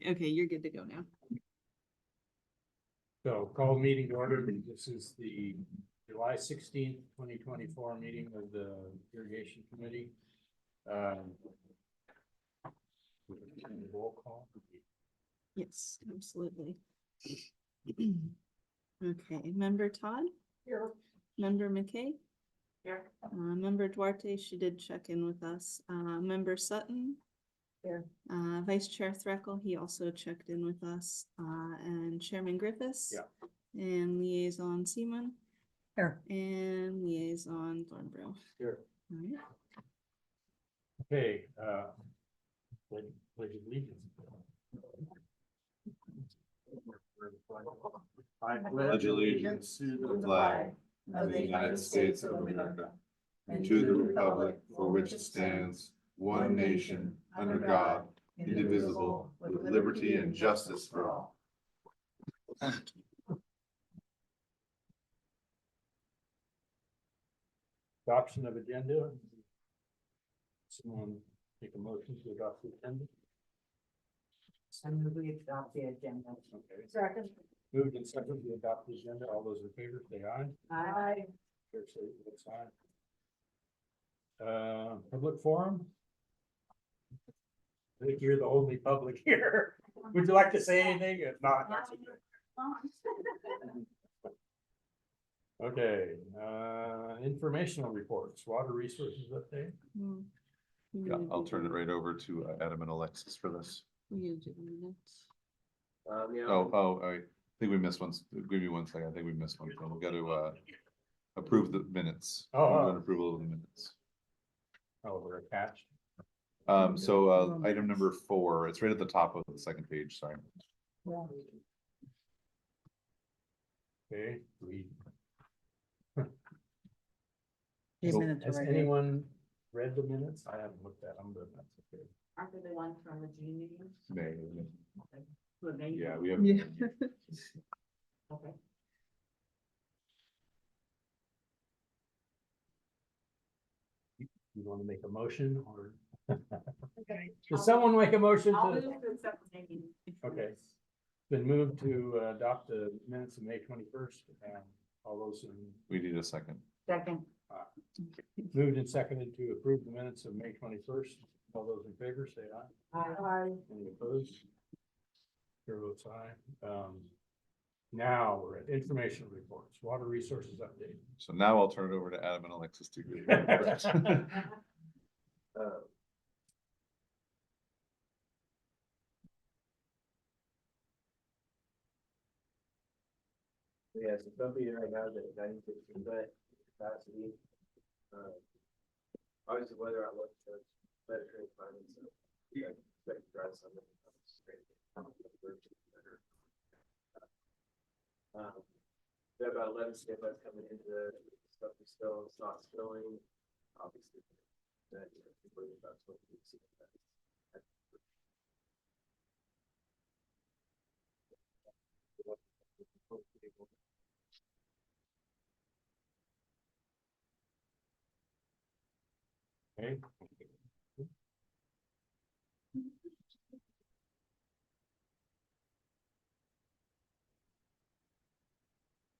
Okay, you're good to go now. So call meeting to order. This is the July 16th, 2024 meeting of the Irrigation Committee. Roll call. Yes, absolutely. Okay, member Todd? Here. Member McKay? Here. Member Duarte, she did check in with us. Member Sutton? Here. Vice Chair Threckle, he also checked in with us. And Chairman Griffiths? Yeah. And Liaison Seaman? Here. And Liaison Thornborough. Here. All right. Okay, pledge of allegiance. I pledge allegiance to the flag of the United States of America and to the republic for which it stands, one nation, under God, indivisible, with liberty and justice for all. Adoption of agenda. Someone make a motion to adopt the agenda. I move we adopt the agenda. Okay. Second. Moved and seconded to adopt the agenda. All those in favor, say aye. Aye. Chair says aye. Public forum. I think you're the only public here. Would you like to say anything? If not, that's okay. Okay, informational reports, water resources update. Yeah, I'll turn it right over to Adam and Alexis for this. You do the minutes. I think we missed one. Give me 1 second. I think we missed one. We've got to approve the minutes. Oh. Approval of the minutes. Oh, we're attached. Item number 4, it's right at the top of the second page, sorry. Okay, These So, minutes are has right here. anyone read the minutes? I haven't looked at them, but that's okay. Aren't they the ones from the June meeting? May. Yeah, we have. Yeah. Okay. You want to make a motion or? Does someone make a motion I'll to? move to accept the meeting. Okay. Been moved to adopt the minutes of May 21st and all those in. We need a second. Second. Moved and seconded to approve the minutes of May 21st. All those in favor, say aye. Aye. Any opposed? Chair votes aye. Now we're at information reports, water resources update. So now I'll turn it over to Adam and Alexis to. Yeah, so company right now is at 96% capacity. Obviously, weather outlook is better trade climate, so I expect to drive some of it. We have about 11 CFS coming into the stuff is still, it's not spilling, obviously. That, that's what we see. Okay.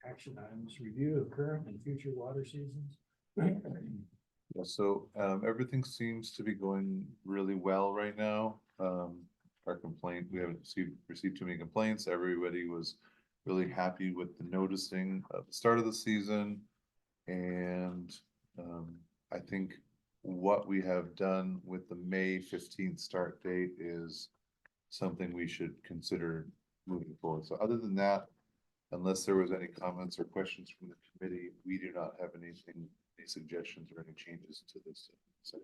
Action items, review of current and future water seasons. Yeah, so everything seems to be going really well right now. Our complaint, we haven't received too many complaints. Everybody was really happy with the noticing of the start of the season. And I think what we have done with the May 15th start date is something we should consider moving forward. So other than that, unless there was any comments or questions from the committee, we do not have anything, any suggestions or any changes to this. So,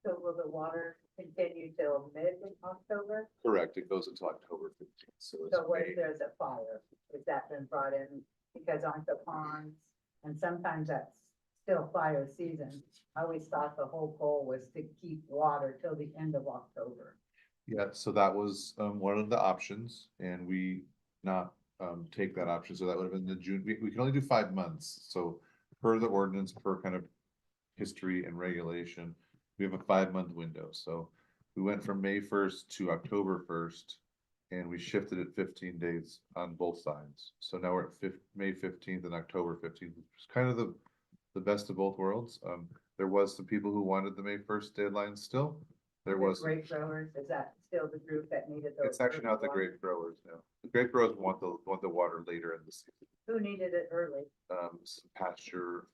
will the water continue till mid-October? correct, it goes until October 15th. So it's So what May. if there's a fire? Has that been brought in? Because aren't the ponds, and sometimes that's still fire season. I always thought the whole goal was to keep water till the end of October. Yeah, so that was one of the options, and we not take that option. So that would have been the June. We can only do 5 months. So per the ordinance, per kind of history and regulation, we have a 5-month window. So We went from May 1st to October 1st. And we shifted it 15 days on both sides. So now we're at May 15th and October 15th, which is kind of the best of both worlds. There was some people who wanted the May 1st deadline still. There The was, grape growers, is that still the group that needed those? it's actually not the early grape growers now. The grape growers want the water later in the season. water? Who needed it early? Some pasture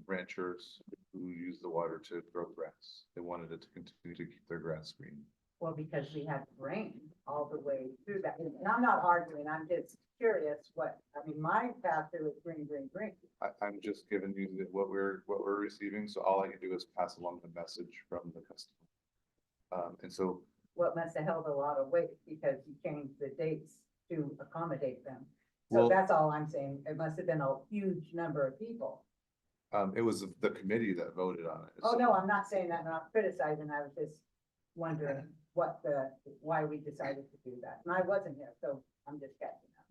ranchers who use the water to grow grass. They wanted it to continue to keep their grass green. Well, because we had rain all the way through that. And I'm not arguing, I'm just curious my path through is green, green, green. I'm just giving you what we're receiving, so all I can do is pass along the message from the customer. And so, Well, it must have held a lot of weight because you changed the dates to accommodate them. So well, that's all I'm saying. It must have been a huge number of people. it was the committee that voted on it. Oh, So no, I'm not saying that, I'm not criticizing, I was just wondering why we decided to do that. And I wasn't here, so I'm just catching up.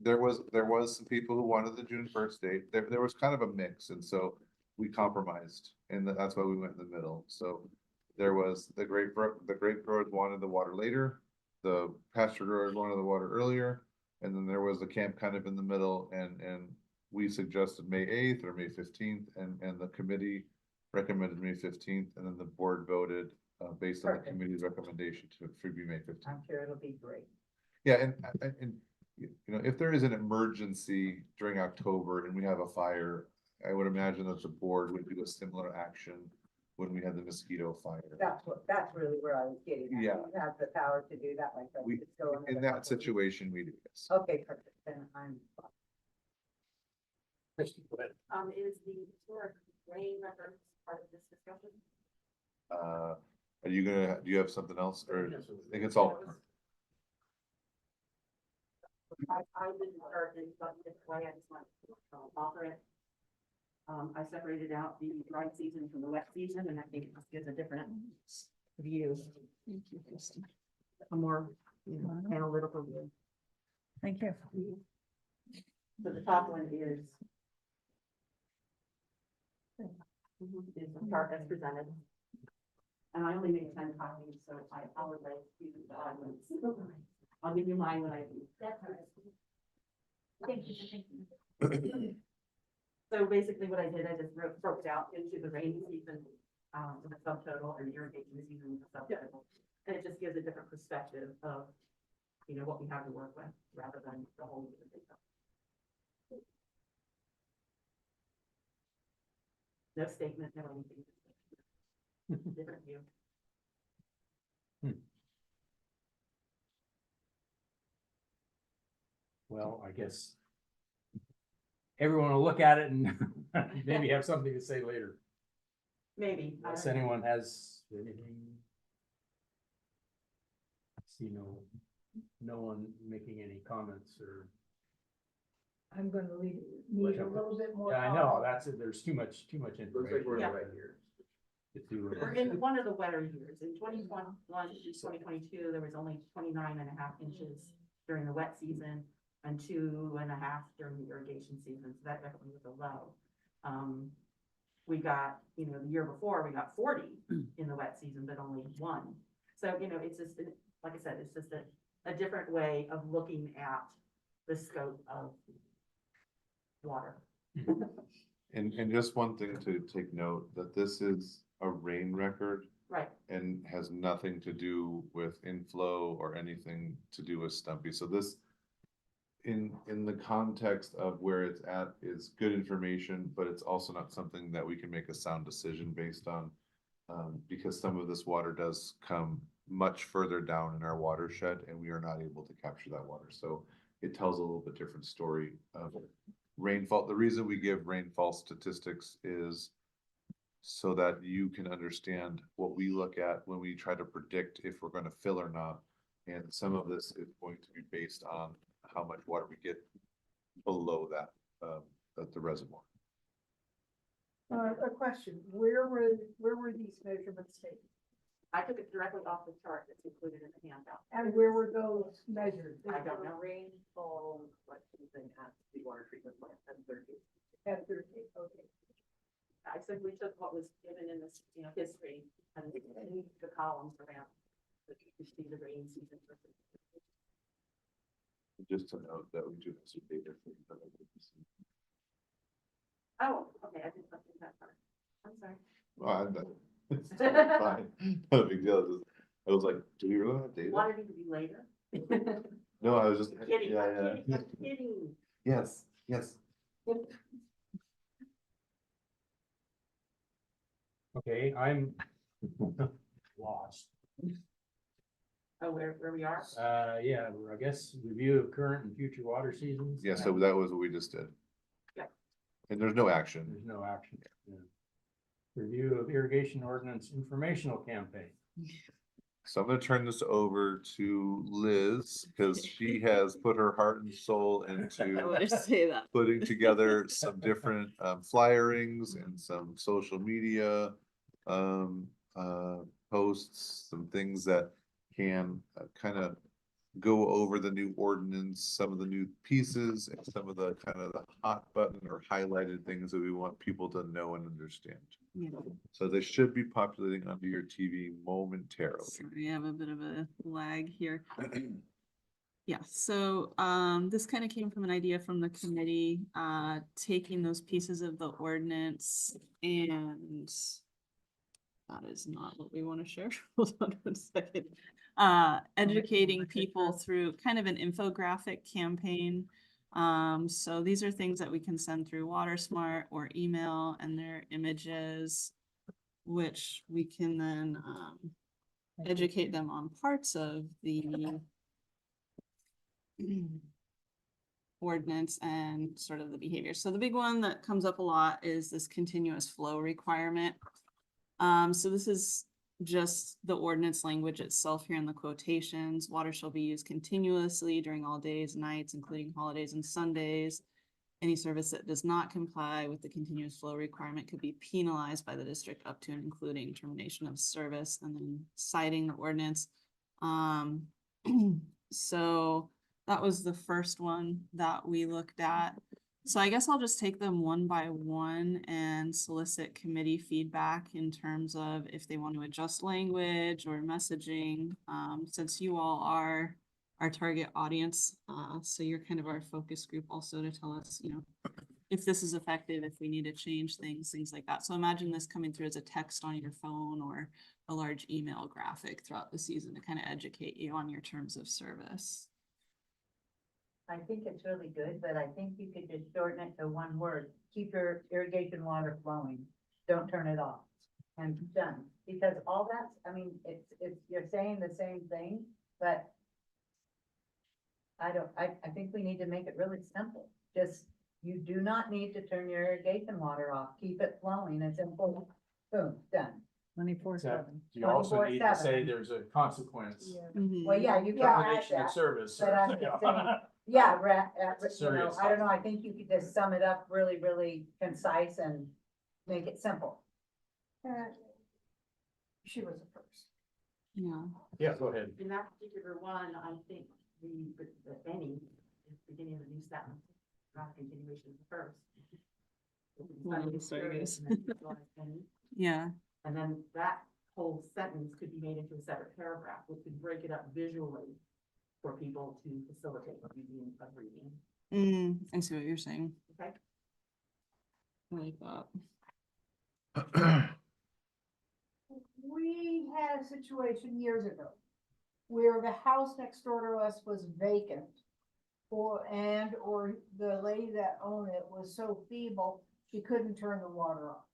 there was some people who wanted the June 1st date. There was kind of a mix, and so we compromised, and that's why we went in the middle. So there was the grape growers wanted the water later, the pasture growers wanted the water earlier, and then there was the camp kind of in the middle, and we suggested May 8th or May 15th, and the committee recommended May 15th, and then the board voted based on the Perfect. committee's recommendation to be May 15th. I'm sure it'll be great. Yeah, and you know, if there is an emergency during October and we have a fire, I would imagine that the board would do a similar action when we had the mosquito fire. That's really where I was getting at. Yeah. You have the power to do that, like. We, just go in another that couple of- situation, we do this. Okay, perfect, then I'm. Christie, go ahead. Is the historic rain records part of this discussion? Are you gonna, do you have something else, or I think it's all? I didn't start in such a way, I just want to offer it. I separated out the dry season from the wet season, and I think it just gives a different view, Thank you, Kristen. a more, analytical view. Thank you. So the top one is the chart as presented. And I only made 10 copies, so I apologize to the audience. I'll give you mine when I do. That's all right. Thank you. So basically what I did, I just broke out into the rainy season, with a subtotal, and irrigation season with a subtotal. And it just gives a different perspective of, what we have to work with, rather than the whole year. No statement, no anything. Different view. Well, I guess everyone will look at it and maybe have something to say later. Maybe. I Unless don't know. anyone has anything. I see no one making any comments or. I'm gonna need a little bit more. Yeah, I know, time. that's it, there's too much information. Looks like we're in Yeah. the right here. We're in one of the wetter years. In 2021 to 2022, there was only 29.5 inches during the wet season and 2.5 during the irrigation season. So that definitely was a low. We got, the year before, we got 40 in the wet season, but only 1. So, it's just, like I said, it's just a different way of looking at the scope of water. And just one thing to take note, that this is a rain record Right. and has nothing to do with inflow or anything to do with Stumpy. So this, in the context of where it's at, is good information, but it's also not something that we can make a sound decision based on. Because some of this water does come much further down in our watershed, and we are not able to capture that water. So it tells a little bit different story of rainfall. The reason we give rainfall statistics is so that you can understand what we look at when we try to predict if we're going to fill or not. And some of this is going to be based on how much water we get below that, at the reservoir. A question, where were these measurements taken? I took it directly off the chart that's included in the handout. And where were those measured? I don't know. Rainfall collection thing at the water treatment plant at 30. At 30, okay. I simply took what was given in this, history and moved the columns around. You see the rain season. Just to note that we do have some data. Oh, okay, I didn't look at that part. I'm sorry. Well, it's totally fine, not a big deal, it's just, I was like, do we really have data? Wanted it to be later. No, I was just, Kidding, yeah, I'm yeah, kidding, I'm kidding. yes, yes. Okay, I'm lost. Oh, where we are? Yeah, I guess review of current and future water seasons. Yeah, so that was what we just did. Yeah. And there's no action. There's no action. Yeah. Review of irrigation ordinance informational campaign. So I'm gonna turn this over to Liz, because she has put her heart and soul I into would say that. putting together some different flyerings and some social media um posts, some things that can kind of go over the new ordinance, some of the new pieces, and some of the kind of the hot button or highlighted things that we want people to know and understand. Yeah. So they should be populating onto your TV momentarily. Sorry, I have a bit of a lag here. Yeah, so this kind of came from an idea from the committee, taking those pieces of the ordinance, and that is not what we want to share. Hold on one second. Educating people through kind of an infographic campaign. So these are things that we can send through WaterSmart or email, and they're images, which we can then educate them on parts of the ordinance and sort of the behavior. So the big one that comes up a lot is this continuous flow requirement. So this is just the ordinance language itself here in the quotations. Water shall be used continuously during all days, nights, including holidays and Sundays. Any service that does not comply with the continuous flow requirement could be penalized by the district up to and including termination of service, and then citing the ordinance. So that was the first one that we looked at. So I guess I'll just take them one by one and solicit committee feedback in terms of if they want to adjust language or messaging, since you all are our target audience. So you're kind of our focus group also to tell us, you know, if this is effective, if we need to change things like that. So imagine this coming through as a text on your phone or a large email graphic throughout the season to kind of educate you on your terms of service. I think it's really good, but I think you could just shorten it to one word, keep your irrigation water flowing, don't turn it off, and done. Because all that's, I mean, it's, you're saying the same thing, but I think we need to make it really simple. Just, you do not need to turn your irrigation water off, keep it flowing, it's simple, boom, done. 24/7. You also need to say 24/7. there's a consequence. Mhm. Well, yeah, you can add Termination of that, service. but I'm just saying, yeah, you know, Serious. I don't know, I think you could just sum it up really, really concise and make it simple. She was the first. Yeah. Yeah, go ahead. In that particular one, I think the any, is beginning of the new sentence, not continuation of the first. Well, sorry, guys. And then capitalize any. Yeah. And then that whole sentence could be made into a separate paragraph, which could break it up visually for people to facilitate the reading of reading. I see what you're saying. Okay. I like that. We had a situation years ago where the house next door to us was vacant. Or the lady that owned it was so feeble, she couldn't turn the water off.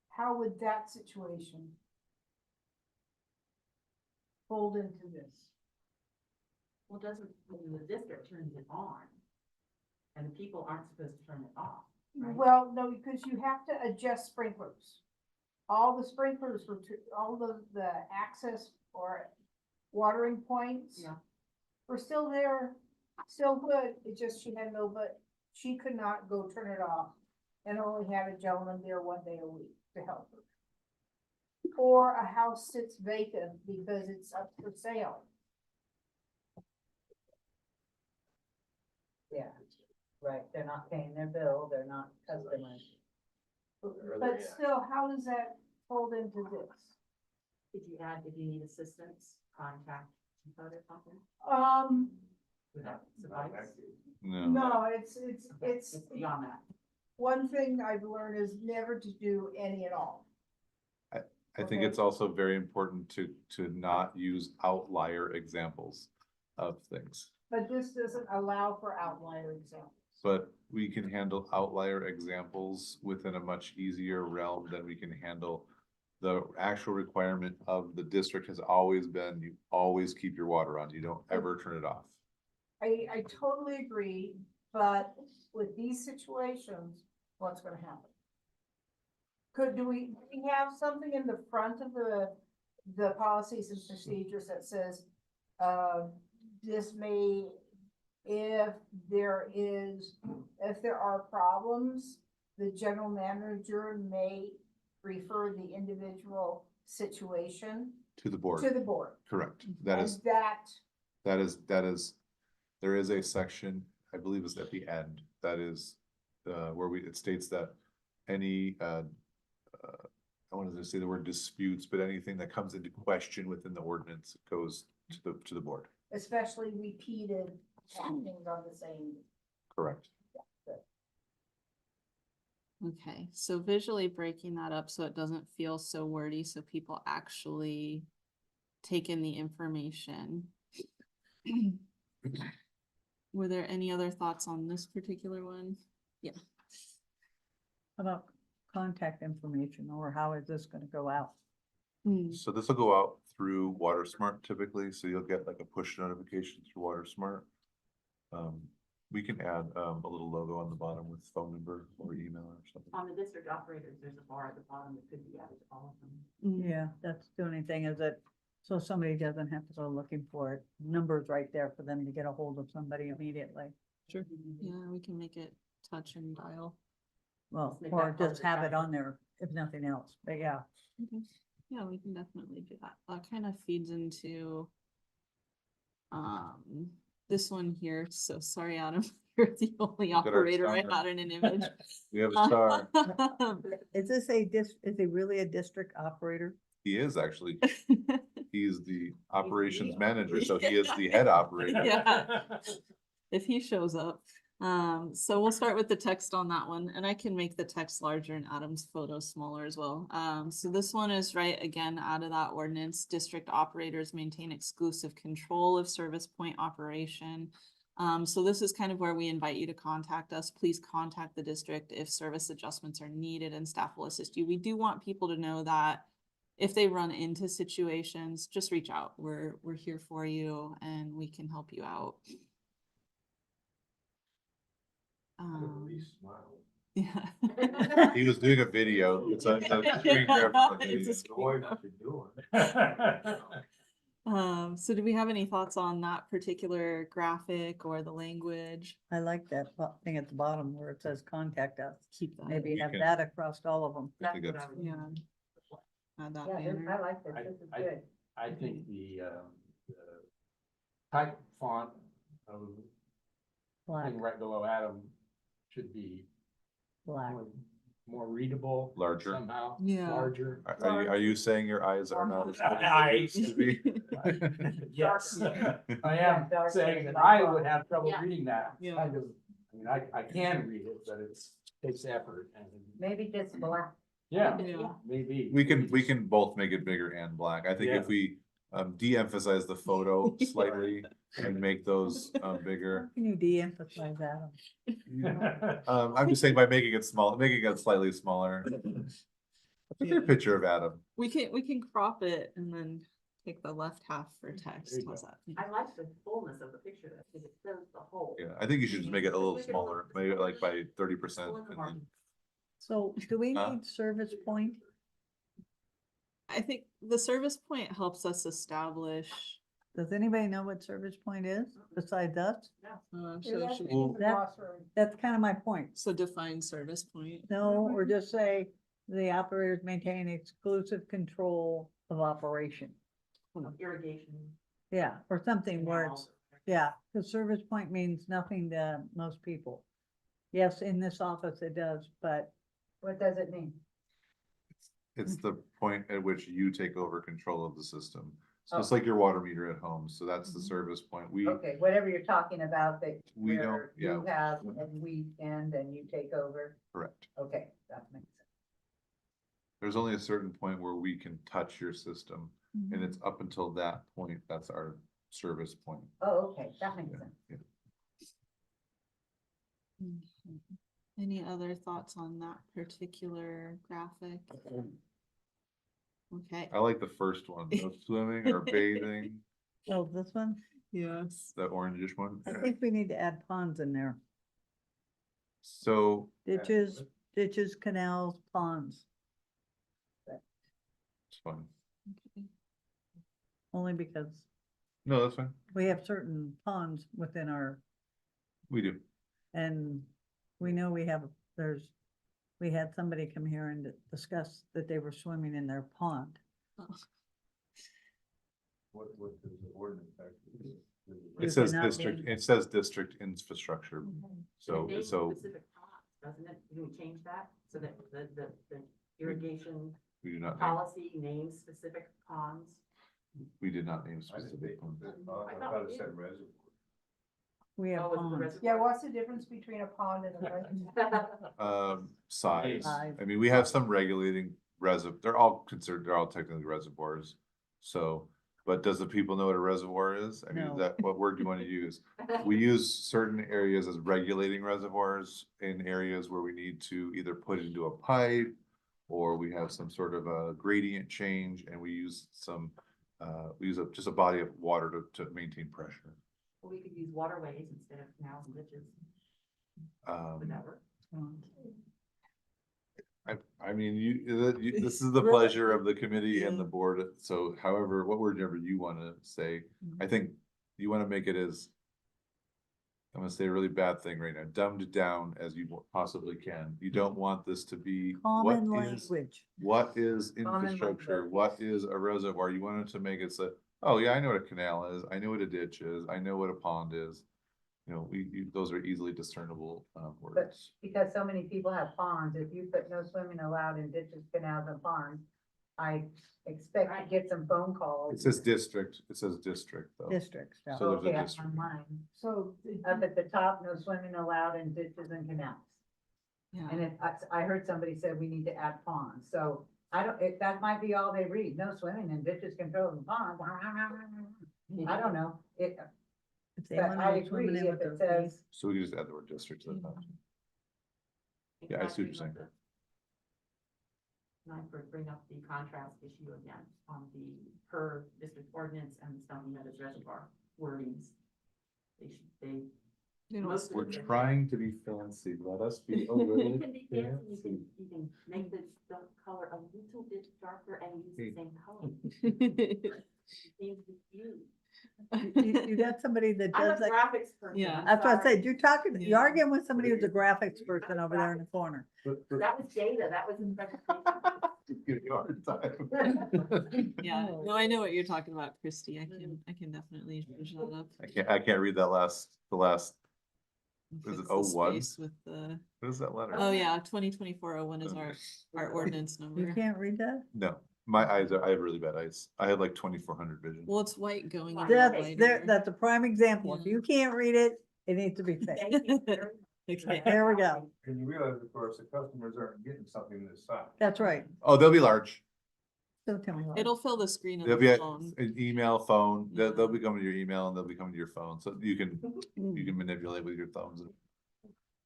How would that situation fold into this? Well, doesn't, when the district turns it on, and the people aren't supposed to turn it off, right? Well, no, because you have to adjust sprinklers. All the sprinklers were, all the access or watering points. Yeah. Were still there, still good, it just she had no, but she could not go turn it off. And only had a gentleman there one day a week to help her. Or a house sits vacant because it's up for sale. Yeah, right, they're not paying their bill, they're not customers. But still, how does that fold into this? Did you add, if you need assistance, contact GDPUD or something? Would that suffice? No, No, it's It's beyond that. one thing I've learned is never to do any at all. I think Okay. it's also very important to not use outlier examples of things. But this doesn't allow for outlier examples. But we can handle outlier examples within a much easier realm than we can handle. The actual requirement of the district has always been, you always keep your water on, you don't ever turn it off. I totally agree, but with these situations, what's gonna happen? Do we have something in the front of the policies and procedures that says, this may, if there are problems, the general manager may refer the individual situation To the board, to the board. correct, that And is, that, there is a section, I believe it's at the end, that is, where it states that any, I wanted to say the word disputes, but anything that comes into question within the ordinance goes to the board, especially repeated happenings on the same. correct? Okay, so visually breaking that up so it doesn't feel so wordy, so people actually take in the information. Were there any other thoughts on this particular one? Yeah. About contact information, or how is this gonna go out? So this will go out through WaterSmart typically, so you'll get like a push notification through WaterSmart. We can add a little logo on the bottom with phone number or email or something. On the district operators, there's a bar at the bottom that could be added to all of them. Mm. Yeah, that's the only thing is that, so somebody doesn't have to go looking for it. Number's right there for them to get a hold of somebody immediately. Sure. Yeah, we can make it touch and dial. Well, Make or that part of just the have it on packet. there, if nothing else, but yeah. Okay. Yeah, we can definitely do that. That kind of feeds into this one here. So sorry, Adam, you're the only Look at our operator I star. had in an image. We have a star, Is this is he really a district operator? he is actually, he's the operations manager, so he is the head operator. Yeah. If he shows up. So we'll start with the text on that one, and I can make the text larger and Adam's photo smaller as well. So this one is right again out of that ordinance. District operators maintain exclusive control of service point operation. So this is kind of where we invite you to contact us. Please contact the district if service adjustments are needed and staff will assist you. We do want people to know that if they run into situations, just reach out. We're here for you and we can help you out. Yeah. He was doing a video, it's a screen grab for the It's a video. screen grab. So do we have any thoughts on that particular graphic or the language? I like that thing at the bottom where it says contact us. Keep that. Maybe We have can- that across all of them. I think That's what that's- I would- Yeah. Add that Yeah, I banner. like this, this is good. I think the type font of Black, thing right below Adam should be black. more readable. Larger. Somehow, Yeah. larger. Are you saying your eyes are not as big as they Eyes. used to be? Yes, Yeah. I Yeah, am darker saying than that I I thought. would have trouble Yeah. reading that. Yeah. Kind of, I mean, I can read it, but takes effort and, Maybe just black. yeah, Yeah. maybe. We can both make it bigger and black. I think if Yeah. we de-emphasize the photo slightly and make those How bigger. can you de-emphasize that? I'm just saying by making it small, making it slightly smaller. A bigger picture of Adam. We can crop it and then take the left half for text. There you How's go. that? I like the fullness of the picture, though, because it shows the whole. Yeah, I think you should just make it a little smaller, maybe like by 30%. Full in the and margin. So do we Huh? need service point? I think the service point helps us establish. Does anybody know what service point is besides us? So should we- Well- That's kind of my point. so define service point. No, or just say the operators maintain exclusive control of operation. Irrigation. Yeah, or something where it's, canals. yeah, the service point means nothing to most people. Yes, in this office it does, but What does it mean? It's the point at which you take over control of the system. So it's Oh. like your water meter at home, so that's the service point. Okay, whatever you're talking about that We don't- where you yeah. have and we end and you take over. Correct. Okay, that makes sense. There's only a certain point where we can touch your system, and it's up until that point, that's our service point. Oh, okay, that makes Yeah, sense. yeah. Mhm. Any other thoughts on that particular graphic? Okay, I like the first one, no swimming or bathing, Oh, this one? yes. the orangish one. I think we need to add ponds in there. So Ditches, canals, ponds, it's fun. Okay. only because No, that's fine. we have certain ponds within our, We do. and we know we had somebody come here and discuss that they were swimming in their pond. What does the ordinance actually? You It says cannot district, ban- it says district infrastructure. So, It names so Specific ponds, doesn't it? Can we change that so that the irrigation we do not, name- policy names specific ponds? we did not name I didn't specific think- ones. I thought it said reservoir. We have Oh, it's the ponds. reservoir. Yeah, what's the difference between a pond and a reservoir? Size. Size. I mean, we have some regulating they're all technically reservoirs. So, but does the people know what a reservoir is? I mean, No. is that what word do you want to use? We use certain areas as regulating reservoirs in areas where we need to either put into a pipe or we have some sort of a gradient change and we use just a body of water to maintain pressure. We could use waterways instead of canals and ditches. Um, Would that work? I mean, this is the Really- pleasure of the committee and the Yeah. board, so however, whatever you wanna say, I think you wanna make it as. I'm gonna say a really bad thing right now, dumbed down as you possibly can, you don't want this to be. Common what is- language. What is Common infrastructure, language. what is a reservoir, you wanted to make it so, oh yeah, I know what a canal is, I know what a ditch is, I know what a pond is. You know, those are easily discernible, words. Because so many people have ponds, if you put no swimming allowed in ditches, canals and ponds, I expect to get some phone calls. It says district though. Districts, yeah. So there's a Okay, on district. mine. So, Up at the top, no swimming allowed in ditches and canals. And Yeah, if, I heard somebody say we need to add ponds, so I don't, that might be all they read, no swimming in ditches, controls and ponds. I don't know, If they but wanna I go swimming agree in if with it their says, feet. So we can just add the word district to the top. Yeah, I see what you're saying. And I bring up the contrast issue again on the per district ordinance and Stony Meadows Reservoir wordings. They They don't most of We're them- trying to be fancy, let us be a You little can be fancy, fancy. you can make the color a little bit darker and use the Hey. same color. It seems confused. You got somebody that I'm a does that. graphics person. Yeah. I'm That's what I sorry. said, you're Yeah. arguing with somebody who's a graphics person over there in the corner. That was data, that was in presentation. Give you a hard time. Yeah, No. no, I know what you're talking about, Christy. I can definitely push that up. I can't read that the last, is it Fix the 01? space with the, what is that letter? oh yeah, 2024-01 is our ordinance You number. can't read that? No, I have really bad eyes. I had like 2400 vision. Well, it's white going into That's- lighter. That's a prime example. If Yeah. you can't read it, it needs to be fixed. Thank you very much. Okay. There we go. And you realize, of course, the customers aren't getting something this size. That's right. Oh, they'll be large. Don't tell me why. It'll fill the screen of They'll the be phone. an email, phone, they'll Yeah. be coming to your email and they'll be coming to your phone, so you can manipulate with your thumbs.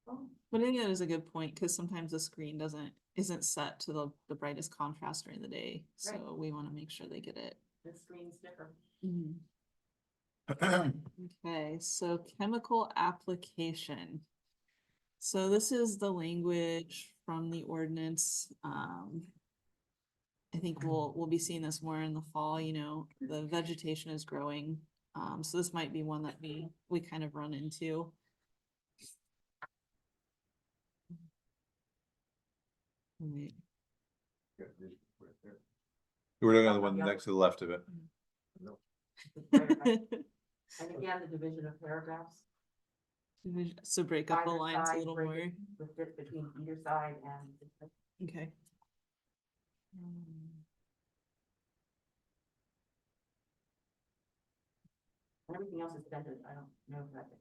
But I think that is a good point, because sometimes the screen isn't set to the brightest contrast during the day, Right. so we wanna make sure they get it. The screen's different. Okay, so chemical application. So this is the language from the ordinance. I think we'll be seeing this more in the fall, the vegetation is growing. So this might be one that we kind of run into. Right. We're looking at the one next to the left of it. And again, the division of paragraphs. So break up the Either lines a side, little break more. it With this between either side and. Okay. Everything else is vetted, I don't know if that's.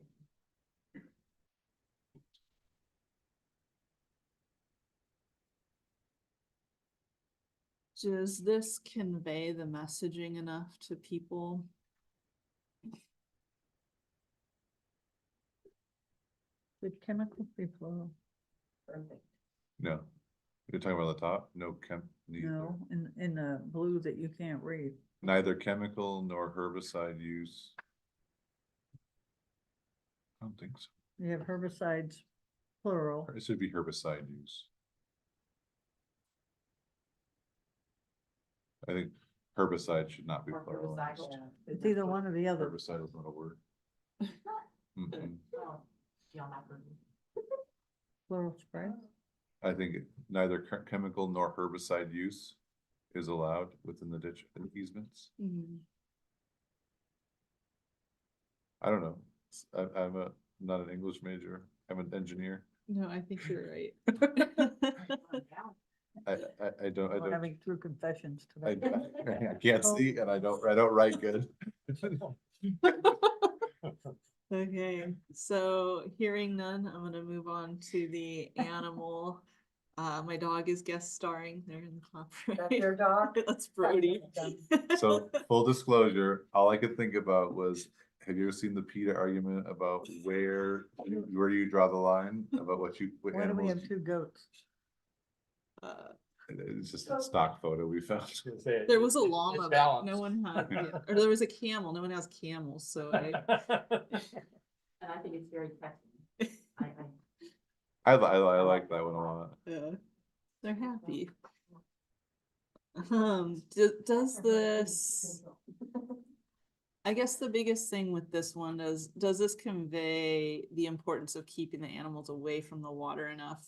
Does this convey the messaging enough to people? Did chemicals be plural? Perfect. No, you're talking about the top, no neither. No, in the blue that you can't read. Neither chemical nor herbicide use. I don't think so. You have herbicides plural. It should be herbicide use. I think herbicide should not be Or plural. herbicide. Yeah. It's either one or the other. Herbicide is not a word. Mm-mm. Oh, yeah, I'm not really- Plural spray. I think neither chemical nor herbicide use is allowed within the ditch and easements. I don't know. I'm not an English major. I'm an engineer. No, I think you're right. I don't, We're having true confessions I today. can't see and I don't write good. Okay, so hearing none, I'm gonna move on to the animal. My dog is guest starring there in the top That's right. your dog? That's Brody. So full disclosure, all I could think about was, have you ever seen the PETA argument about where do you draw the line about what Why do we animals? have two goats? It's just a stock photo we found. There was a llama, but no one had, yeah, or there was a camel, no one has camels, so I, And I think it's very catchy. I like that one a lot. they're happy. Does this, I guess the biggest thing with this one is, does this convey the importance of keeping the animals away from the water enough?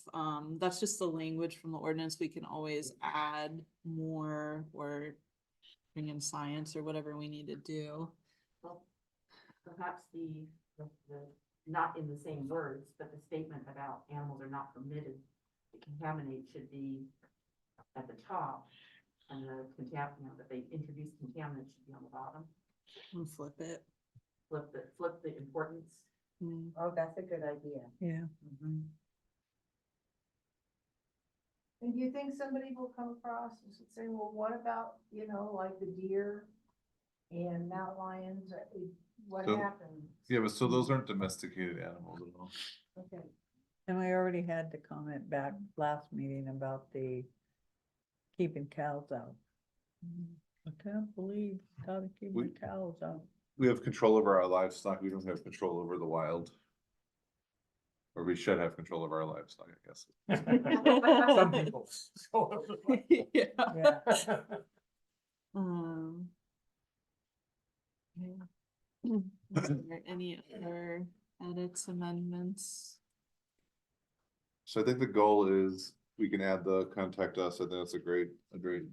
That's just the language from the ordinance. We can always add more or bring in science or whatever we need to do. Well, perhaps not in the same words, but the statement about animals are not permitted to contaminate should be at the top. And that they introduce contaminants should be on the bottom. And flip it. Flip the importance. Mm. Oh, that's a good idea. Yeah. And do you think somebody will come across and say, well, what about, like the deer and mountain lions, what So- happens? Yeah, but so those aren't domesticated animals at all. Okay. And we already had the comment back last meeting about the keeping cows out. I can't believe how to keep the cows out. We have control over our livestock. We don't have control over the wild. Or we should have control over our livestock, I guess. Some people. Yeah. Yeah. Okay. Is there any other edits, amendments? So I think the goal is we can add the contact us. I think that's a great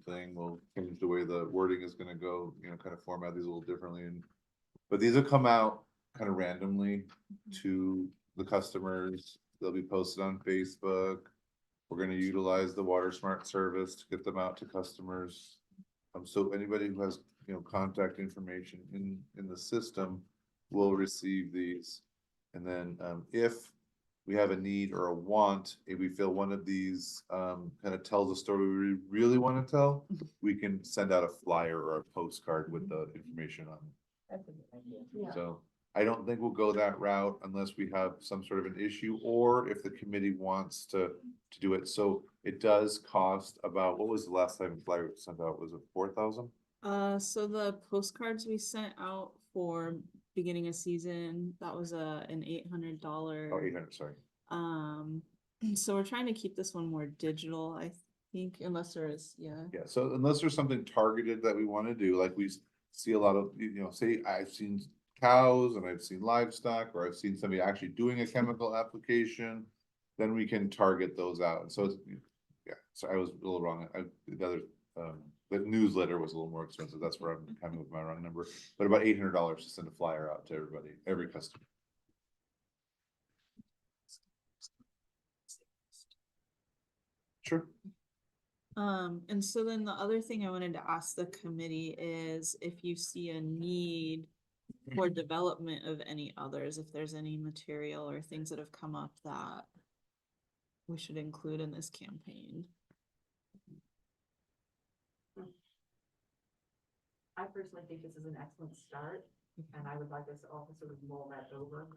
thing. We'll change the way the wording is gonna go, kind of format these a little differently but these will come out kind of randomly to the customers. They'll be posted on Facebook. We're gonna utilize the Water Smart service to get them out to customers. So anybody who has, contact information in the system will receive these. And then, if we have a need or a want, if we feel one of these, kind of tells a story we really want to tell, we can send out a flyer or a postcard with the information on it. That's a good idea. Yeah. So I don't think we'll go that route unless we have some sort of an issue or if the committee wants to do it. So it does cost about, what was the last time flyer was sent out? Was it 4,000? So the postcards we sent out for beginning of season, that was an $800. Oh, 800, sorry. So we're trying to keep this one more digital, I think, unless there is, yeah. Yeah, so unless there's something targeted that we want to do, like we see a lot of, say I've seen cows and I've seen livestock, or I've seen somebody actually doing a chemical application, then we can target those out. And so it's, yeah, so I was a little wrong. The newsletter was a little more expensive. That's where I'm coming with my wrong number, but about $800 to send a flyer out to everybody, every customer. Sure. And so then the other thing I wanted to ask the committee is if you see a need for development of any others, if there's any material or things that have come up that we should include in this campaign. I personally think this is an excellent start, and I would like us all to sort of mull that over, and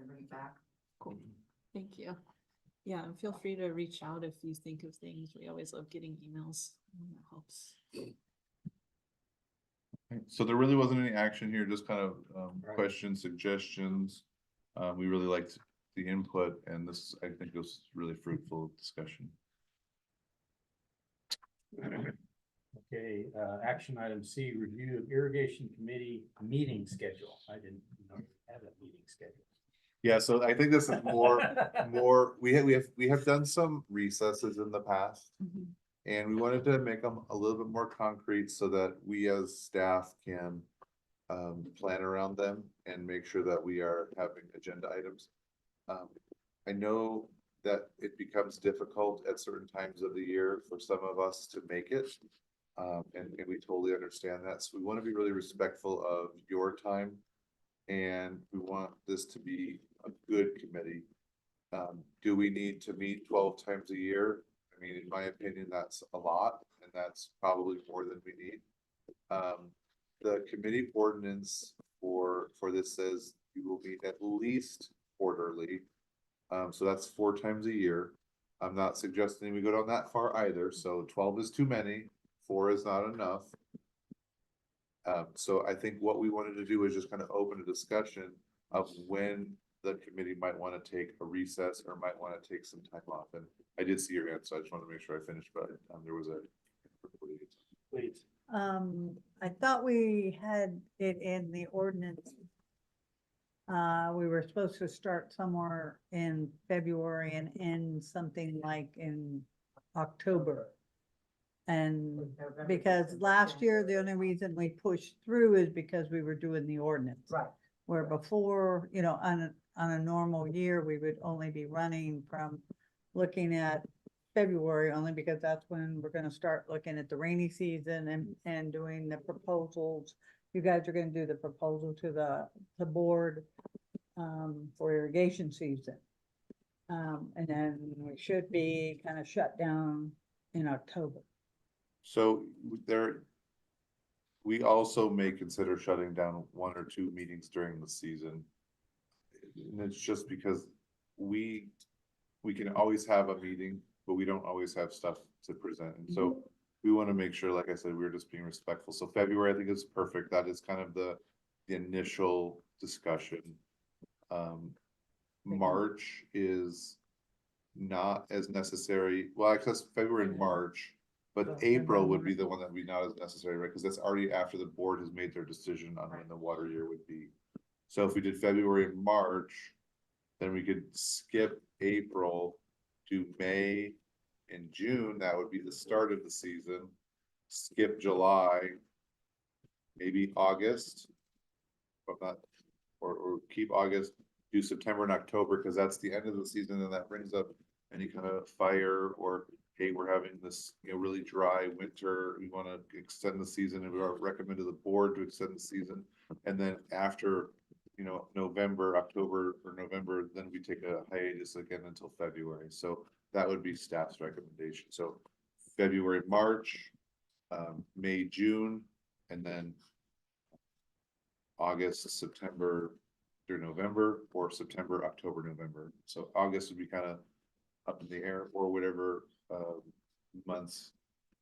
bring it back. Cool. Thank you. Yeah, and feel free to reach out if you think of things. We always love getting emails. That helps. So there really wasn't any action here, just kind of Right. questions, suggestions. We really liked the input, and this, I think, was really fruitful discussion. Okay, action item C, review of irrigation committee meeting schedule. I didn't know we had a meeting schedule. Yeah, so I think this is more, we have done some recesses in the past. And we wanted to make them a little bit more concrete so that we as staff can plan around them and make sure that we are having agenda items. I know that it becomes difficult at certain times of the year for some of us to make it. And we totally understand that. So we want to be really respectful of your time. And we want this to be a good committee. Do we need to meet 12 times a year? I mean, in my opinion, that's a lot, and that's probably more than we need. The committee ordinance for this says you will meet at least quarterly. So that's 4 times a year. I'm not suggesting we go down that far either, so 12 is too many, 4 is not enough. So I think what we wanted to do is just kind of open a discussion of when the committee might want to take a recess or might want to take some time off. And I did see your answer, so I just wanted to make sure I finished, but there was a. Please. I thought we had it in the ordinance. We were supposed to start somewhere in February and end something like in October. And November, because December, last year, the January. only reason we pushed through is because we were doing the ordinance. Right, Where before, you know, on a normal year, we would only be running from looking at February, only because that's when we're gonna start looking at the rainy season and doing the proposals. You guys are gonna do the proposal to the board for irrigation season. And then we should be kind of shut down in October. So we also may consider shutting down 1 or 2 meetings during the season. And it's just because we can always have a meeting, but we don't always have stuff to present. And so we want to make sure, like I said, we're just being respectful. So February, I think is perfect. That is kind of the initial discussion. March is not as necessary. Well, I guess February and March. But So, April would be November. the one that would be not as necessary, right? Because that's already after the board has made their decision on when the water year would be. So if we did February and March, then we could skip April, do May and June, that would be the start of the season. Skip July, maybe August. But not, or keep August, do September and October, because that's the end of the season, and that brings up any kind of fire or, hey, we're having this, you know, really dry winter, we want to extend the season, and we recommend to the board to extend the season. And then after, you know, October or November, then we take a hiatus again until February. So that would be staff's recommendation. So February, March, May, June, and then August, September through November, or September, October, November. So August would be kind of up in the air, or whatever months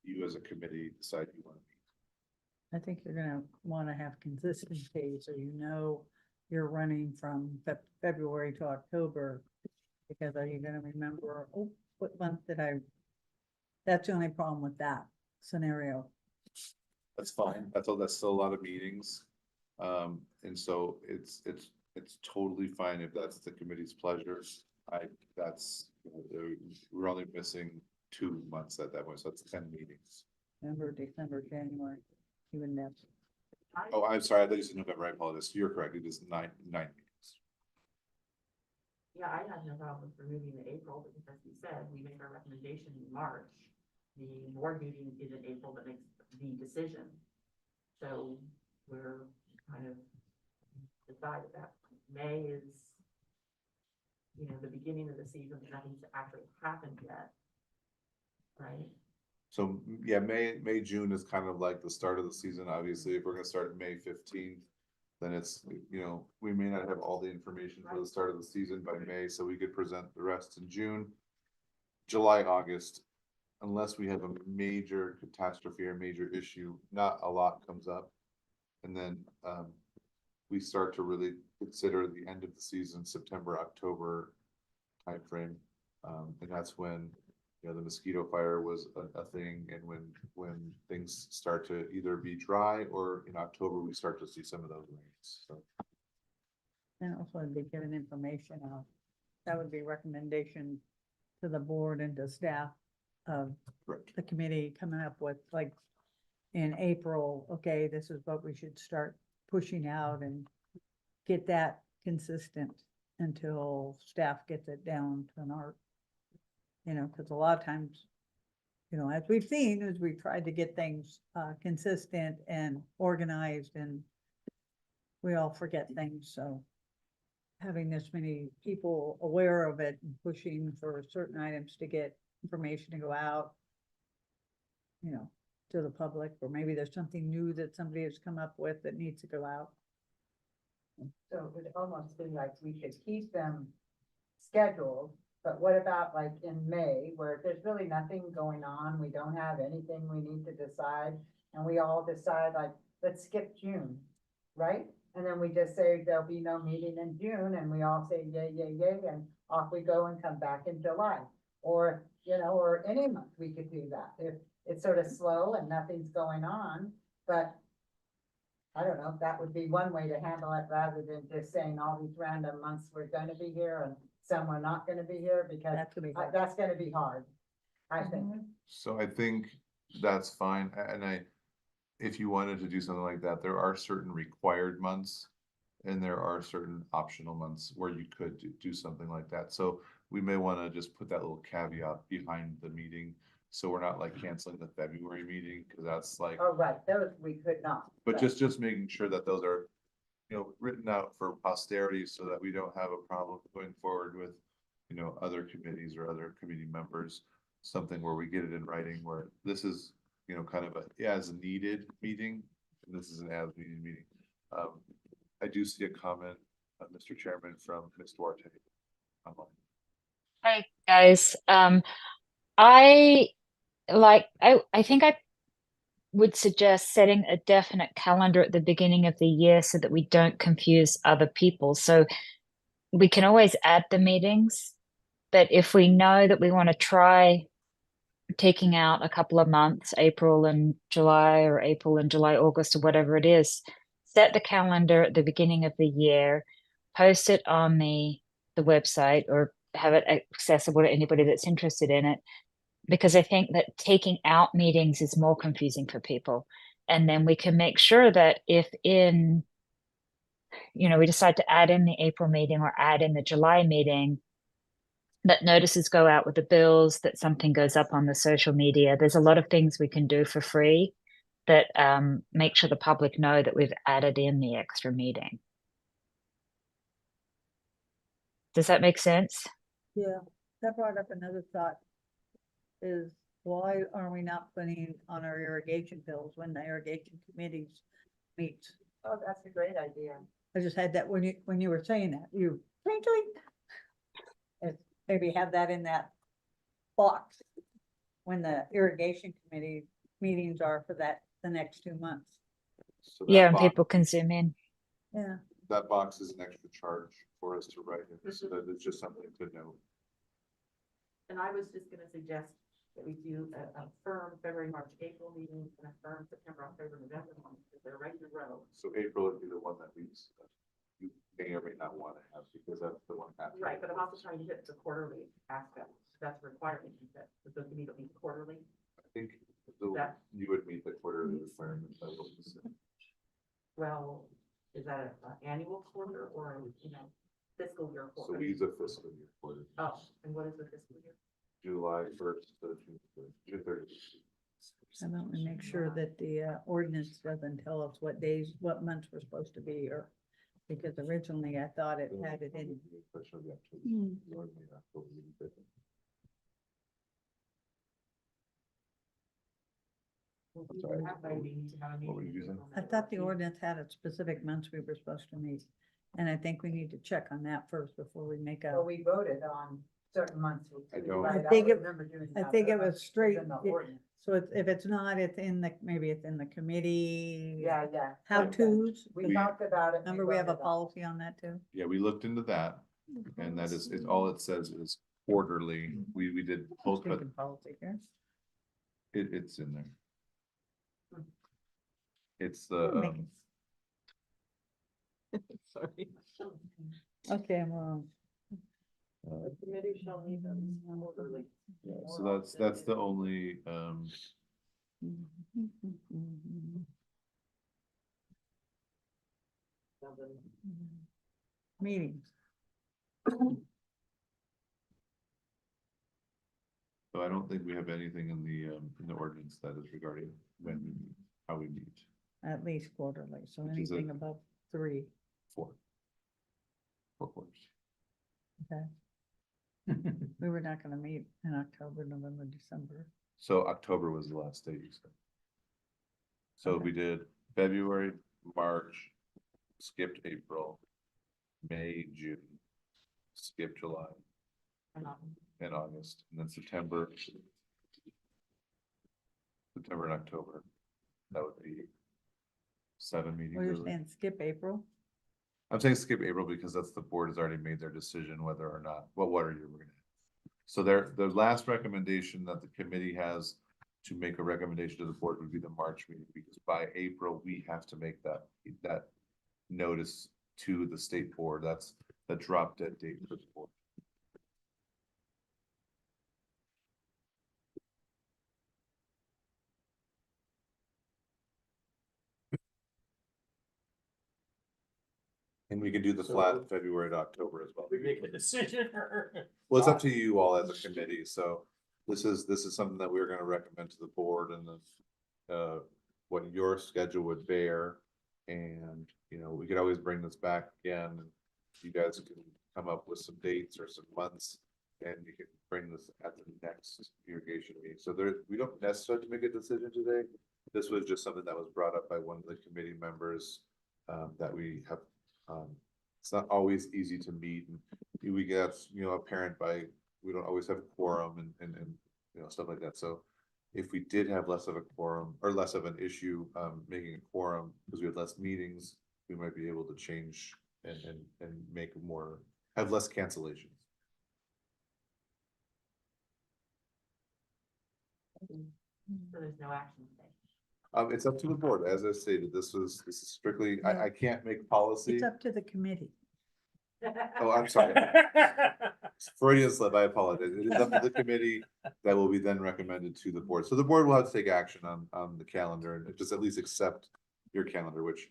you as a committee decide you want to meet. I think you're gonna wanna have consistency, so you know you're running from February to October. Because are you gonna remember, oh, what month did I? That's the only problem with that scenario. That's fine. That's still a lot of meetings. And so it's totally fine if that's the committee's pleasure. We're only missing 2 months at that point, so that's 10 meetings. November, December, January, even that's. Oh, I'm sorry, I thought you said November, I apologize. You're correct, it is nine meetings. Yeah, I had no problem with removing the April, because as you said, we make our recommendation in March. the board meeting is in April that makes the decision. So we're kind of decided that May is, you know, the beginning of the season, nothing's actually happened yet. Right? So, yeah, June is kind of like the start of the season. Obviously, if we're gonna start May 15th, then it's, you know, we may not have all the information for the start of the season by May, so we could present the rest in June. July, August, unless we have a major catastrophe or major issue, not a lot comes up. And then, we start to really consider the end of the season, September, October timeframe. And that's when, you know, the mosquito fire was a thing, and when things start to either be dry, or in October, we start to see some of those rains, so. And also I'd be given information of, that would be recommendation to the board and to staff of Correct. the committee coming up with, like, in April, okay, this is what we should start pushing out and get that consistent until staff gets it down to an art. You know, because a lot of times, you know, as we've seen, as we tried to get things consistent and organized, and we all forget things, so having this many people aware of it and pushing for certain items to get information to go out, you know, to the public, or maybe there's something new that somebody has come up with that needs to go out. So it would almost be like we could keep them scheduled, but what about like in May, where there's really nothing going on, we don't have anything we need to decide, and we all decide like, let's skip June, right? And then we just say there'll be no meeting in June, and we all say yay, yay, yay, and off we go and come back in July. Or, you know, or any month we could do that, if it's sort of slow and nothing's going on, but I don't know, that would be one way to handle it, rather than just saying all these random months we're gonna be here and some we're not gonna be here, because That's gonna be hard. that's gonna be hard, I think. So I think that's fine, and if you wanted to do something like that, there are certain required months. And there are certain optional months where you could do something like that, so we may wanna just put that little caveat behind the meeting. So we're not like canceling the February meeting, cause that's like, Oh, right, those we could not. but just making sure that those are, you know, written out for posterity, so that we don't have a problem going forward with, you know, other committees or other committee members. Something where we get it in writing, where this is, you know, kind of a as needed meeting, and this is an as needed meeting. I do see a comment, Mr. Chairman, from Ms. Duarte online. Hey guys, I think I would suggest setting a definite calendar at the beginning of the year so that we don't confuse other people. So we can always add the meetings, but if we know that we want to try taking out a couple of months, April and July, or April and July, August, or whatever it is, set the calendar at the beginning of the year, post it on the website, or have it accessible to anybody that's interested in it. Because I think that taking out meetings is more confusing for people. And then we can make sure that if in, you know, we decide to add in the April meeting or add in the July meeting, that notices go out with the bills, that something goes up on the social media. There's a lot of things we can do for free that make sure the public know that we've added in the extra meeting. Does that make sense? Yeah, that brought up another thought, is why are we not putting on our irrigation bills when the irrigation committees meet? Oh, that's a great idea. I just had that when you were saying that, you twinkling. And maybe have that in that box when the irrigation committee meetings are for the next 2 months. So that Yeah, and box- people can zoom in. Yeah, That box is an extra charge for us to write in, so that it's just something to note. And I was just gonna suggest that we do a firm February, March, April meeting, and a firm September, October, November one, because they're right in a row. So April would be the one that you may or may not want to have, because that's the one after. Right, but I'm also trying to hit the quarterly aspect. That's a requirement, that the meeting will be quarterly. I think That- you would meet the quarterly requirement. I will say. Well, is that an annual quarter or, you know, fiscal year So quarter? we use a fiscal year quarter. Oh, and what is the fiscal year? July 1st to June 30th. I want to make sure that the ordinance doesn't tell us what days, what months we're supposed to be, or, because originally I thought it had it in. But she'll be October. Hmm. October 25th. I'm sorry. That way we need to have a What were meeting you in using? April, I May, thought the 14th. ordinance had a specific months we were supposed to meet. And I think we need to check on that first before we make Well, a, we voted on certain months. I don't- Right, I think it- remember doing I that, think but it don't was straight, in the yeah. ordinance. So if it's not, it's in the, maybe it's in the committee. Yeah, yeah. How Okay. to's. We talked about it. and Remember, we have a voted on it. policy on that too? Yeah, we looked into that, and that is all it says is quarterly. We did post, but Thinking policy here. it's in there. It's We're the, making- Sorry. Okay, I'm wrong. The committee shall meet quarterly. yeah, so that's the only, Meetings. so I don't think we have anything in the ordinance that is regarding when we meet, how we meet. At least quarterly, so Which is a- anything above 3, Four quarters. okay? We were not gonna meet in October, November, December. So October was the last day you said. So Okay. we did February, March, skipped April, May, June, skipped July and August, and then September and October. That would be 7 meetings. Well, you're really. saying skip April? I'm saying skip April because that's the board has already made their decision whether or not, what water year we're gonna have. So the last recommendation that the committee has to make a recommendation to the board would be the March meeting, because by April, we have to make that notice to the state board. That's the drop dead date for the board. And we can do the flat February to October as well. We make a decision or? Well, it's up to you all as a committee, so this is something that we're gonna recommend to the board and what your schedule would bear. And, you know, we could always bring this back again, and you guys can come up with some dates or some months. And you can bring this at the next irrigation meeting, so we don't necessarily have to make a decision today. This was just something that was brought up by one of the committee members, that we have. It's not always easy to meet, and we get, you know, apparent by, we don't always have a quorum and, you know, stuff like that, so. If we did have less of a quorum or less of an issue, making a quorum, because we had less meetings, we might be able to change and make more, have less cancellations. So there's no action today. It's up to the board, as I stated, this is strictly, Yeah. I can't make policy. It's up to the committee. Oh, I'm sorry. Freudian slip, I apologize. It is up to the committee that will be then recommended to the board. So the board will have to take action on the calendar and just at least accept your calendar, which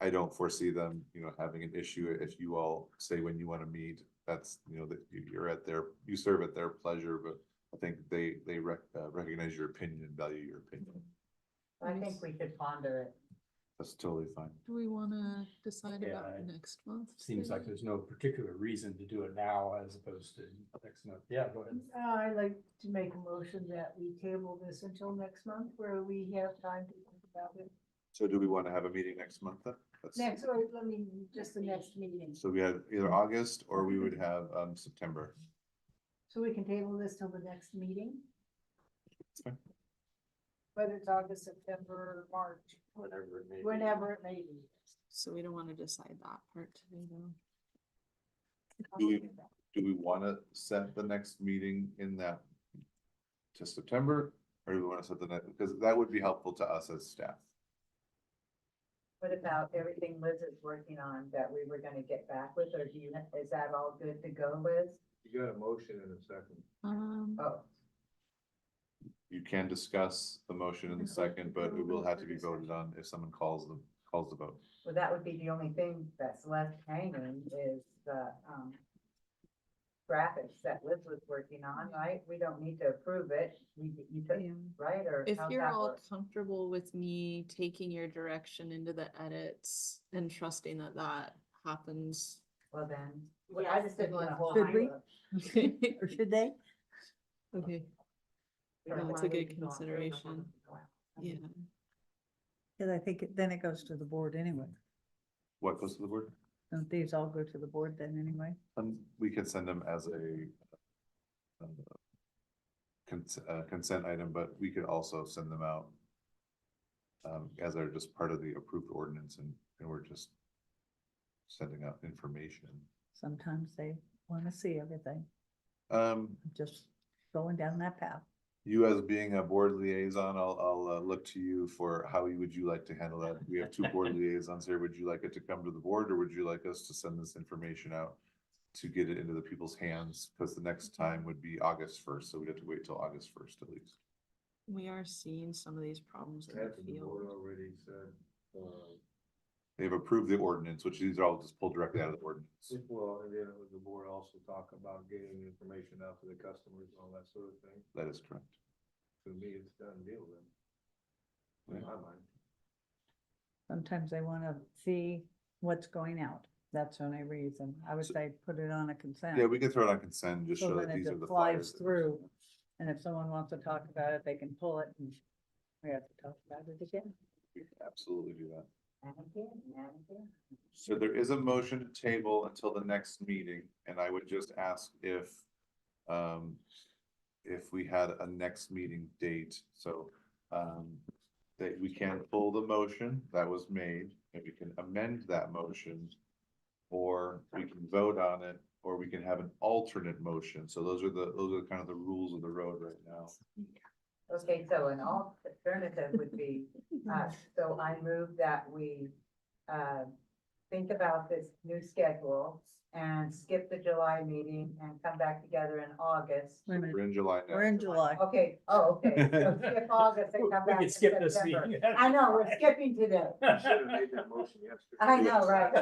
I don't foresee them, you know, having an issue if you all say when you want to meet. That's, you know, that you're at you serve at their pleasure, but I think they recognize your opinion and value your opinion. I think we could ponder it. That's totally fine. Do we wanna decide Yeah, about next month? Seems like there's no particular reason to do it now as opposed to next month. Yeah, go ahead. I'd like to make a motion that we table this until next month, where we have time to think about it. So do we want to have a meeting next month then? Next, or I mean, just the next meeting, So we had either August or we would have September. so we can table this till the next meeting, It's fine. whether it's August, September, March, Whatever it may be. whenever it may be. So we don't wanna decide that part today though. Do we want to set the next meeting in that to September? Or do we want to set the next, because that would be helpful to us as staff. What about everything Liz is working on that we were gonna get back with, or is that all good to go, Liz? You got a motion in a second. Oh, You can discuss the motion in the second, but it will have to be voted on if someone calls the vote. well, that would be the only thing that's left hanging is the graphics that Liz was working on, right? We don't need to approve it. You took, Yeah. right, or If how's you're that all work? comfortable with me taking your direction into the edits and trusting that that happens. Well, then, well, I Yes, just didn't wanna hold. Should my we? up. Or should they? Okay, We don't That's a wanna wait good until October for consideration. them to go out. yeah. Cause I think then it goes to the board anyway. What goes to the board? Don't these all go to the board then anyway? We could send them as a consent item, but we could also send them out as they're just part of the approved ordinance and we're just sending out information. Sometimes they wanna see everything, Um, just going down that path. you as being a board liaison, I'll look to you for how would you like to handle that? We have two board liaisons here. Would you like it to come to the board or would you like us to send this information out to get it into the people's hands? Because the next time would be August 1st, so we have to wait till August 1st at least. We are seeing some of these problems in the field. already said, They've approved the ordinance, which these are all just pulled directly out of the ordinance. well, and then the board also talk about getting information out to the customers and all that sort of thing. That is correct. To me, it's done deal then. In my mind. Sometimes they wanna see what's going out. That's the only reason. I would say put it on a consent. Yeah, we can throw it on consent, just So show then that it these are just the flies flyers. through. And if someone wants to talk about it, they can pull it and we have to talk about it again. We can absolutely do that. And again, and again. So there is a motion to table until the next meeting, and I would just ask if we had a next meeting date, so, that we can pull the motion that was made, and we can amend that motion, or we can vote on it, or we can have an alternate motion. So those are kind of the rules of the road right now. Okay, so an alternative would be, so I move that we, think about this new schedule and skip the July meeting and come back together in August. Wait a minute, We're in July now. we're in July. Okay, okay, so skip August and come We back in could skip this September. meeting. I know, we're skipping today. Should have made that motion yesterday. I know, right?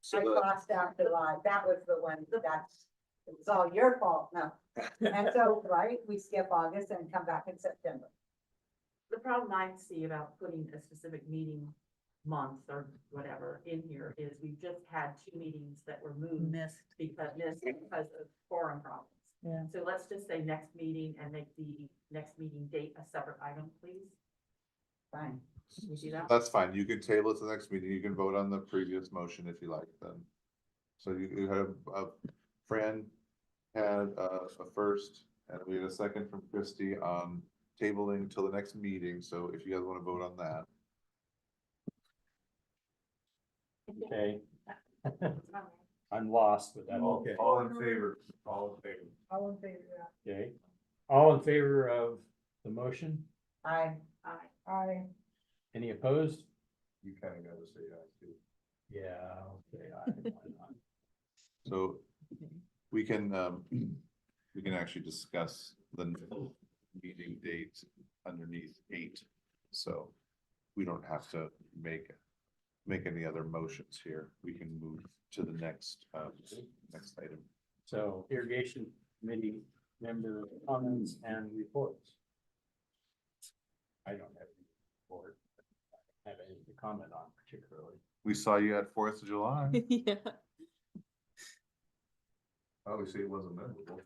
So I the- crossed out July, that was the one, that's, it was all your fault, no. And so, right, we skip August and come back in September. The problem I see about putting a specific meeting month or whatever in here is we've just had 2 meetings that were moved Missed, because of quorum problems. yeah. So let's just say next meeting and make the next meeting date a separate item, please. Fine. Can we do that? That's fine. You can table it to the next meeting. You can vote on the previous motion if you like then. So you have, Fran had a first and we had a second from Christie on tabling till the next meeting. So if you guys want to vote on that. Okay. I'm lost, but that's okay. All in favor? All in favor. All in favor, Okay. All in favor of the motion? I, I, Any opposed? You kind of got to say aye too. Yeah, okay, why not? So we can actually discuss the meeting date underneath 8. So we don't have to make any other motions here. We can move to the next item. So irrigation committee member comments and reports. I don't have any report. I don't have anything to comment on particularly. We saw you at 4th of July. Yeah. Obviously, it wasn't memorable.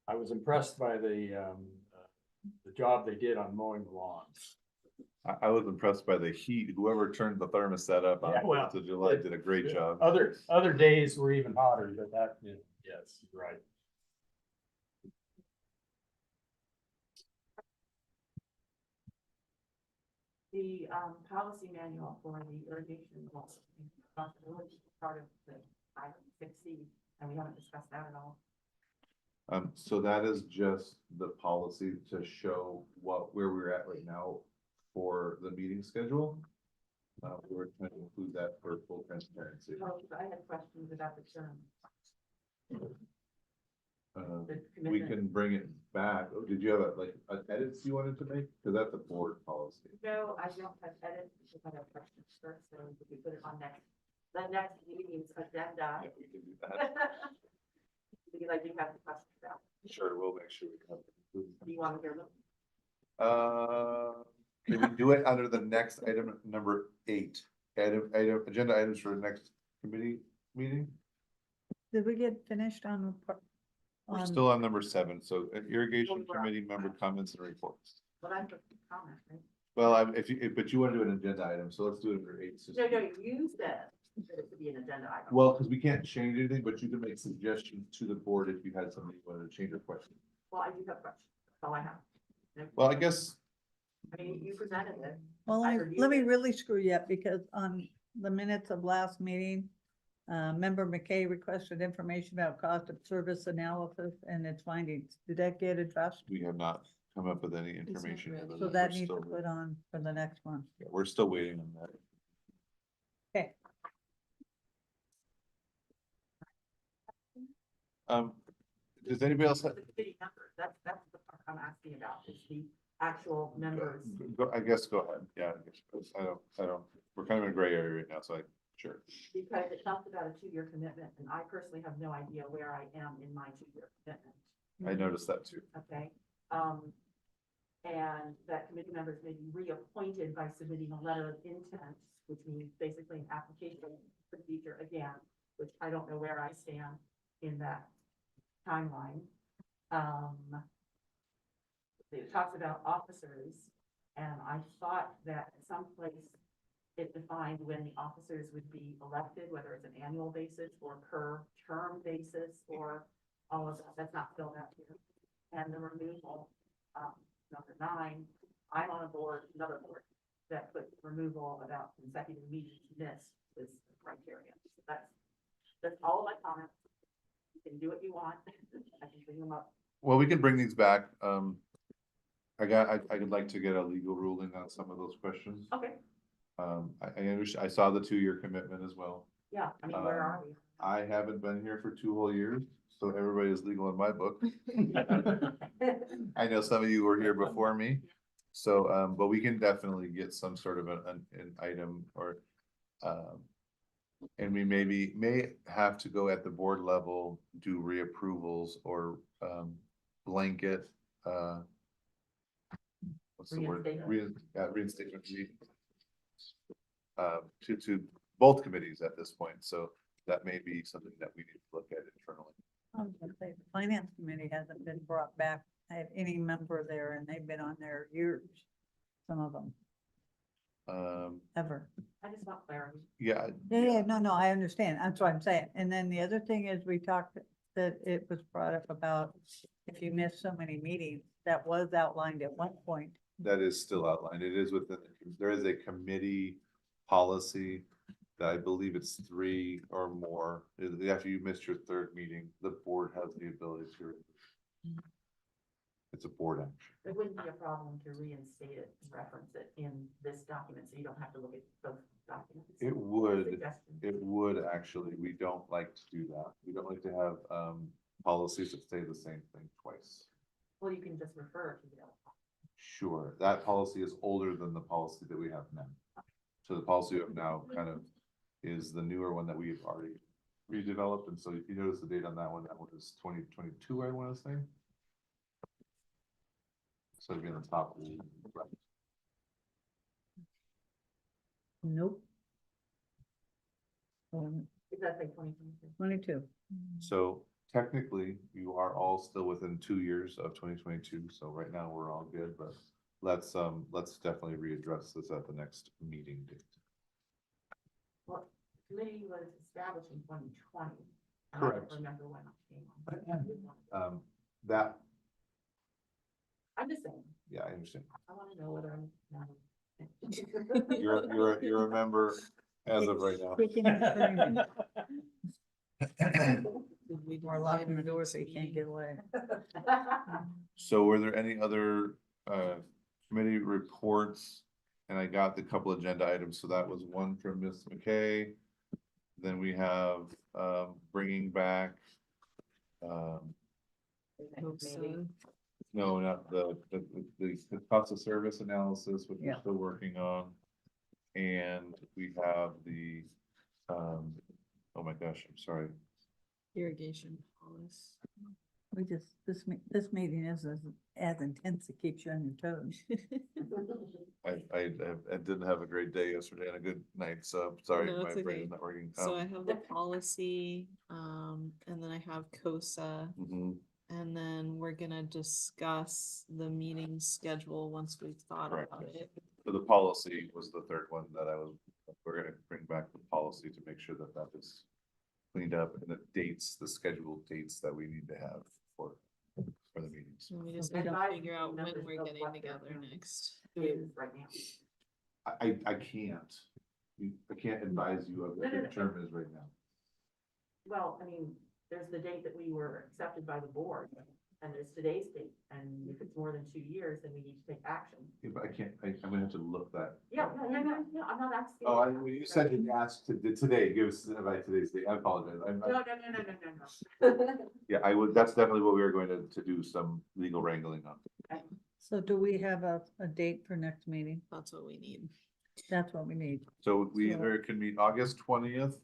I was impressed by the job they did on mowing the lawns. I was impressed by the heat. Whoever turned the thermostat up on Yeah, well, 4th of July did a great job. Other days were even hotter, but that, yes, you're right. The policy manual for the irrigation laws, responsibility part of the item 6C, and we haven't discussed that at all. So that is just the policy to show where we're at right now for the meeting schedule. We're trying to include that for full transparency. Oh, I had questions about the term. the We commitment. can bring it back. Oh, did you have a edits you wanted to make? Cause that's a board policy. No, I don't have edits, because I have questions first, so we can put it on the next meeting's agenda. We can do that. Because I do have the questions about, Sure, we'll make sure we have. do you want to hear them? Can we do it under the next item, number 8? Agenda items for the next committee meeting? Did we get finished on? We're still on number 7, so irrigation committee member comments and reports. But I put the comment, right? Well, but you want to do an agenda item, so let's do it under 8. No, you said that it could be an agenda item. Well, because we can't change anything, but you can make suggestions to the board if you had something you wanted to change or question. Well, I do have questions, that's all I have. Well, I guess, I mean, you presented it. Well, I let me- reviewed let me it. really screw you up, because on the minutes of last meeting, member McKay requested information about cost of service analysis and its findings. Did that get addressed? we have not come up with any not information. ready. other So than that we're needs to still- put on for the next one. yeah, we're still waiting on that. Okay. Does anybody else have? The committee members, that's the part I'm asking about, is the actual members. I guess go ahead. Yeah, I don't, we're kind of in a gray area right now, so sure. Because it talks about a 2-year commitment, and I personally have no idea where I am in my 2-year commitment, I noticed that too. okay? And that committee members may be reappointed by submitting a letter of intent, which means basically an application procedure again, which I don't know where I stand in that timeline. It talks about officers, and I thought that at some place it defined when the officers would be elected, whether it's an annual basis or per term basis or all of that. That's not filled out here. And the removal, number 9, I'm on a board, another board that put removal about consecutive meetings missed is the criteria. So that's all of my comments. You can do what you want. I can bring them up. Well, we can bring these back. I would like to get a legal ruling on some of those questions. Okay, I understand, I saw the 2-year commitment as well. yeah, I mean, where are we? I haven't been here for 2 whole years, so everybody is legal in my book. I know some of you were here before me, so, but we can definitely get some sort of an item or, and we may have to go at the board level, do reapprovals or, blanket, what's the word? Reinstatement. To both committees at this point, so that may be something that we need to look at internally. I was gonna say, the finance committee hasn't been brought back. I have any member there and they've been on there years, some of them, ever. I just want clarity. Yeah. Yeah, no, I understand. That's what I'm saying. And then the other thing is we talked that it was brought up about if you miss so many meetings, that was outlined at one point. That is still outlined. It is within, there is a committee policy that I believe it's 3 or more. After you missed your 3rd meeting, the board has the ability to. It's a board action. It wouldn't be a problem to reinstate it and reference it in this document, so you don't have to look at both documents. It would, Suggestion. it would actually. We don't like to do that. We don't like to have policies that say the same thing twice. Well, you can just refer to the other. Sure, that policy is older than the policy that we have now. So the policy of now kind of is the newer one that we've already redeveloped. And so if you notice the date on that one was 2022, I want to say. So it'd be on the top. Right. Nope. Is that like 2022? 22. So technically, you are all still within 2 years of 2022. So right now we're all good, but let's definitely readdress this at the next meeting date. Well, the committee was established in 2020. and I Correct. don't remember when it came on. That, I'm just saying, yeah, I understand. I want to know whether I'm. You're a member as of right now. Kicking and screaming. We're locking the door so you can't get away. So were there any other committee reports? And I got the couple agenda items, so that was one from Ms. McKay. Then we have bringing back COSA. No, not the cost of service analysis, which we're Yeah. still working on. And we have the, oh my gosh, I'm sorry. Irrigation policy. We just, this meeting is as intense, it keeps you on your toes. I didn't have a great day yesterday and a good night, so I'm sorry, No, my it's brain okay. is not working. So I have the policy, and then I have COSA, Mhm, and then we're gonna discuss the meeting schedule once we've thought Correct. about it. So the policy was the third one that we're gonna bring back the policy to make sure that that is cleaned up and the dates, the scheduled dates that we need to have for the meetings. So we just We need to don't- figure out when Numbers we're of getting what they're together doing. next. Is right now. I can't, I can't advise you of what the term is right now. Well, I mean, there's the date that we were accepted by the board, and there's today's date, and if it's more than 2 years, then we need to take action. Yeah, but I can't, I'm gonna have to look that. Yeah, no, I'm not asking. Oh, when you said you asked today, give us by today's date, I apologize. No. Yeah, I would, that's definitely what we are going to do some legal wrangling on. So do we have a date for next meeting? That's what we need. That's what we need. So we So- either can meet August 20th,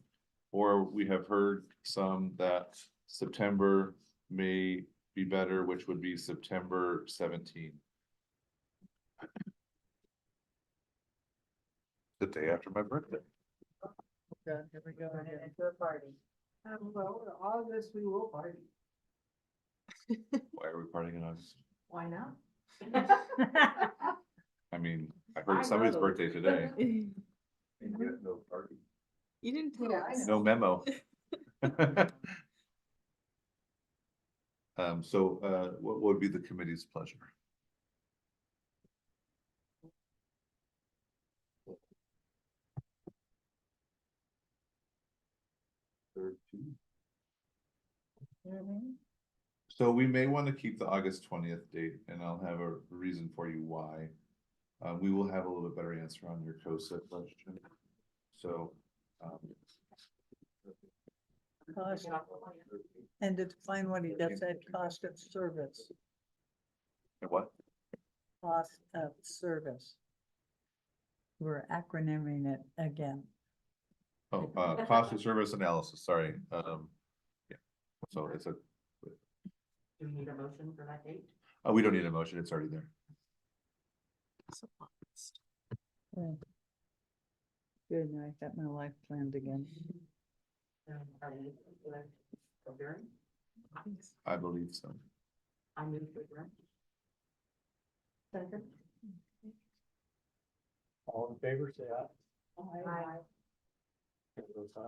or we have heard some that September may be better, which would be September 17th. The day after my birthday. Okay, here we go Turn it again. into a party. Well, in August, we will party. Why are we partying in August? Why not? I mean, I I heard somebody's know. birthday today. You No party. didn't tell Yeah, I us. know. No memo. So, what would be the committee's pleasure? So we may want to keep the August 20th date, and I'll have a reason for you why. We will have a little bit better answer on your COSA question. So, Cost, and to define what he just said, cost of service, what? cost of service. We're acronyming it again. Oh, cost of service analysis, sorry. Yeah, so it's a, Do we need a motion for that date? we don't need a motion, it's already there. So August. Yeah. Good, now I got my life planned again. Are we gonna go there? I believe so. I move to adjourn. Second. All in favor, say aye. Aye. Chair votes aye.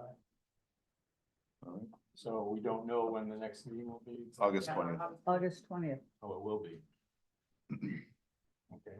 All right. So we don't know when the next meeting will be? August 20th. August 20th. Oh, it will be. Okay.